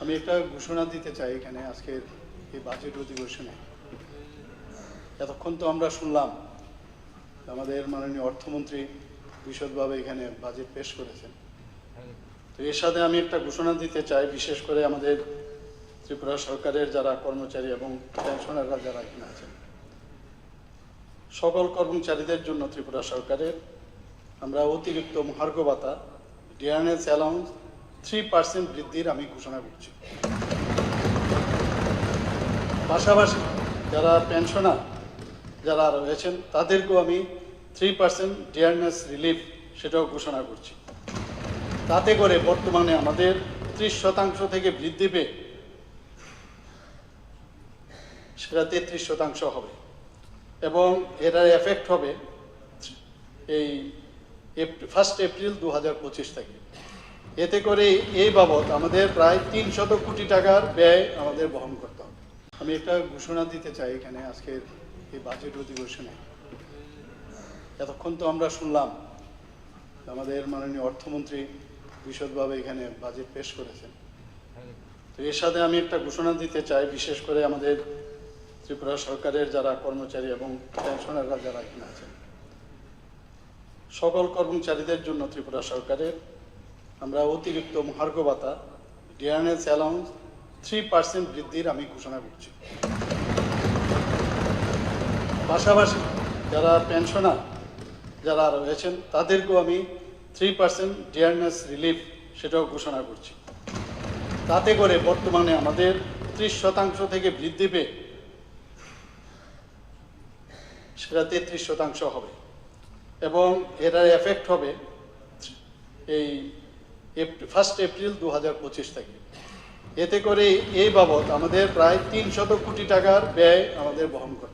আমি একটা ঘোষণা দিতে চাই এখানে আজকের এই বাজেট অধিবেশনে। এতক্ষণ তো আমরা শুনলাম আমাদের মাননীয় অর্থমন্ত্রী বিশদভাবে এখানে বাজেট পেশ করেছেন। তো এর সাথে আমি একটা ঘোষণা দিতে চাই, বিশেষ করে আমাদের ত্রিপুরা সরকারের যারা কর্মচারী এবং পেনশনাররা যারা এখানে আছেন, সকল কর্মচারীদের জন্য ত্রিপুরা সরকারের আমরা অতিরিক্ত মহার্ঘ ভাতা ডিয়ারনেস অ্যালাউন্স 3% বৃদ্ধির আমি ঘোষণা করছি। পাশাপাশি যারা পেনশনার যারা রয়েছেন তাদেরকেও আমি 3% ডিয়ারনেস রিলিফ সেটাও ঘোষণা করছি। তাতে করে বর্তমানে আমাদের 30% থেকে বৃদ্ধি পেয়ে সেটা 33% হবে এবং এটার এফেক্ট হবে এই 1 এপ্রিল 2025 থেকে। এতে করে এই বাবদ আমাদের প্রায় 300 কোটি টাকার ব্যয় আমাদের বহন করতে হবে। আমি একটা ঘোষণা দিতে চাই এখানে আজকের এই বাজেট অধিবেশনে। এতক্ষণ তো আমরা শুনলাম আমাদের মাননীয় অর্থমন্ত্রী বিশদভাবে এখানে বাজেট পেশ করেছেন। তো এর সাথে আমি একটা ঘোষণা দিতে চাই, বিশেষ করে আমাদের ত্রিপুরা সরকারের যারা কর্মচারী এবং পেনশনাররা যারা এখানে আছেন, সকল কর্মচারীদের জন্য ত্রিপুরা সরকারের আমরা অতিরিক্ত মহার্ঘ ভাতা ডিয়ারনেস অ্যালাউন্স 3% বৃদ্ধির আমি ঘোষণা করছি। পাশাপাশি যারা পেনশনার যারা রয়েছেন তাদেরকেও আমি 3% ডিয়ারনেস রিলিফ সেটাও ঘোষণা করছি। তাতে করে বর্তমানে আমাদের 30% থেকে বৃদ্ধি পেয়ে সেটা 33% হবে এবং এটার এফেক্ট হবে এই 1 এপ্রিল 2025 থেকে। এতে করে এই বাবদ আমাদের প্রায় 300 কোটি টাকার ব্যয় আমাদের বহন করতে হবে।